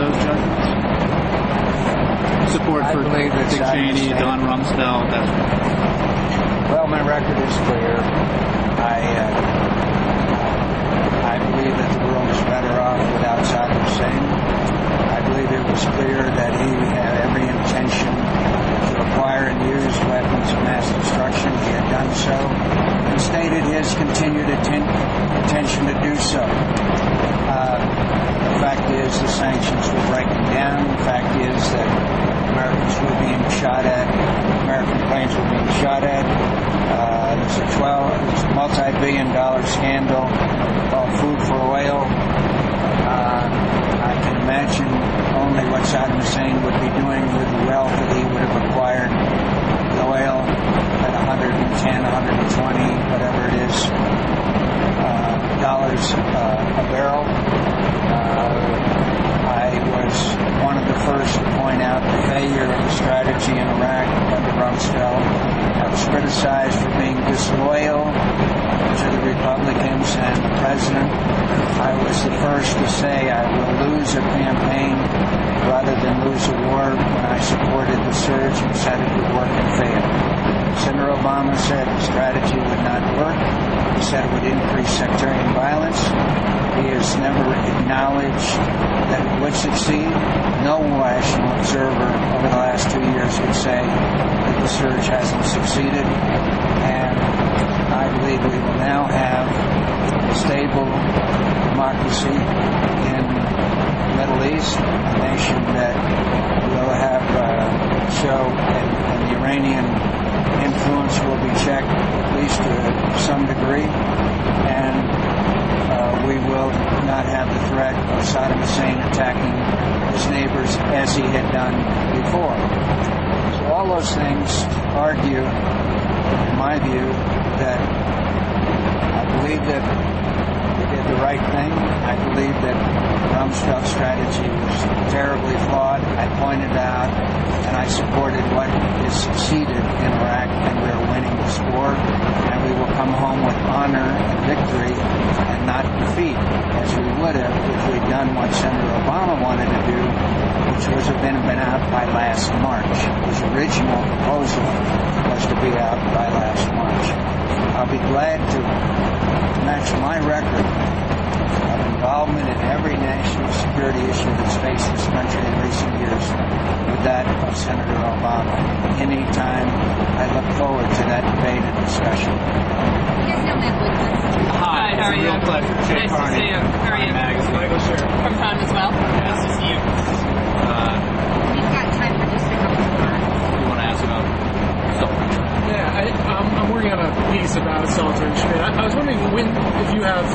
those judgments? Support for Dick Cheney, Don Rumsfeld, that sort of thing. Well, my record is clear. I believe that the world is better off without Saddam Hussein. I believe it was clear that he had every intention to acquire and use weapons of mass destruction. He had done so and stated his continued intention to do so. The fact is the sanctions were breaking down. The fact is that Americans were being shot at. American planes were being shot at. There's a multi-billion-dollar scandal called Food for Oil. I can imagine only what Saddam Hussein would be doing with the wealth that he would have acquired with oil at 110, 120, whatever it is, dollars a barrel. I was one of the first to point out the failure of the strategy in Iraq under Rumsfeld. I was criticized for being disloyal to the Republicans and the president. I was the first to say I will lose a campaign rather than lose a war when I supported the surge and said it would work and fail. Senator Obama said the strategy would not work. He said it would increase sectarian violence. He has never acknowledged that it would succeed. No rational observer over the last 2 years could say that the surge hasn't succeeded. And I believe we will now have a stable democracy in the Middle East, a nation that will have show and the Iranian influence will be checked at least to some degree, and we will not have the threat of Saddam Hussein attacking his neighbors as he had done before. So all those things argue, in my view, that I believe that we did the right thing. I believe that Rumsfeld's strategy was terribly flawed. I pointed out and I supported what has succeeded in Iraq, and we're winning this war, and we will come home with honor and victory and not defeat, as we would have if we'd done what Senator Obama wanted to do, which was have been out by last March. His original proposal was to be out by last March. I'll be glad to match my record of involvement in every national security issue that's faced this country in recent years with that of Senator Obama. Anytime, I look forward to that debate and discussion. Hi, how are you? Real pleasure. Nice to see you. How are you? Michael, sure. From Time as well. Nice to see you. We've got time for just a couple more. You want to ask about something? Yeah, I'm working on a piece about Salter and Schmidt. I was wondering if you have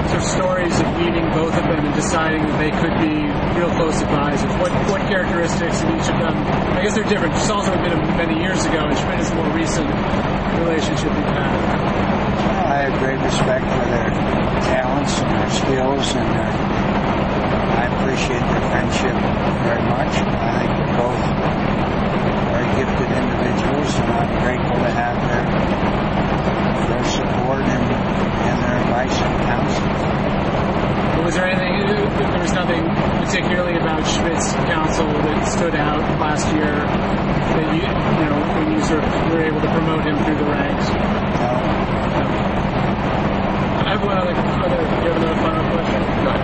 sort of stories of meeting both of them and deciding that they could be real close advisors. What characteristics in each of them? I guess they're different. Salter had been many years ago, and Schmidt is a more recent relationship you've had. I have great respect for their talents and their skills, and I appreciate their friendship very much. I think they're both very gifted individuals, and I'm grateful to have their support and their advice and counsel. Was there anything? There was nothing particularly about Schmidt's counsel that stood out last year that when you sort of were able to promote him through the ranks. I have one other. Do you have another final question? Go ahead.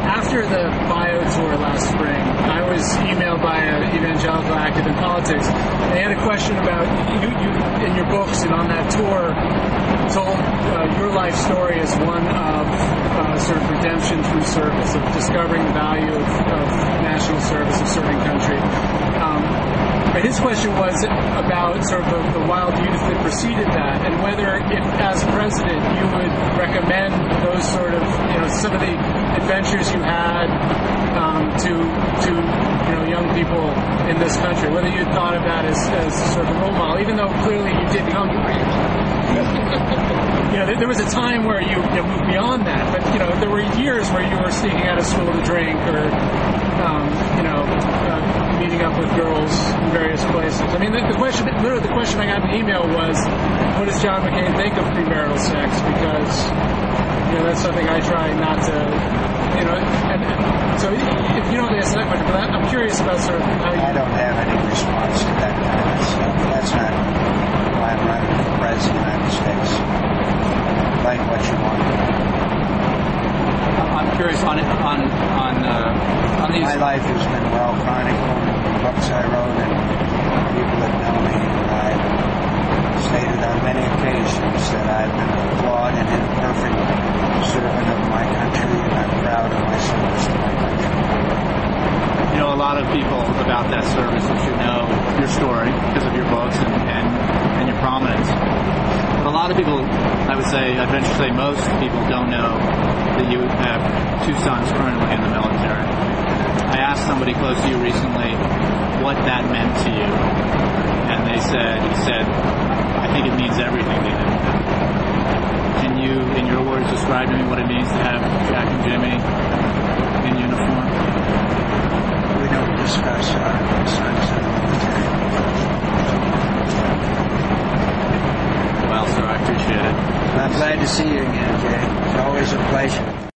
After the bio tour last spring, I was emailed by an evangelical active in politics. They had a question about you in your books and on that tour told your life story as one of sort of redemption through service, of discovering the value of national service of serving country. But his question was about sort of the wild youth that preceded that, and whether, if as president, you would recommend those sort of, some of the adventures you had to young people in this country, whether you thought of that as sort of a role model, even though clearly you did come. There was a time where you moved beyond that, but there were years where you were sneaking out of school to drink, or meeting up with girls in various places. I mean, the question I got in the email was, what does John McCain think of premarital sex? Because that's something I try not to, So if you don't answer that question, but I'm curious about sort of how you... I don't have any response to that kind of stuff. That's not why I'm running for president of the United States. Like what you want. I'm curious on these. My life has been well chronicled in the books I wrote, and people that know me, I've stated on many occasions that I've been a flawed and imperfect servant of my country, and I'm proud of my service to my country. You know, a lot of people about that service that should know your story because of your books and your prominence. But a lot of people, I would say, I'd venture to say most people don't know that you have two sons currently in the military. I asked somebody close to you recently what that meant to you, and he said, I think it means everything to him. Can you, in your words, describe to me what it means to have Jack and Jimmy in uniform? We don't discuss our sons in the military. Well, sir, I appreciate it. I'm glad to see you again, Jay. It's always a pleasure.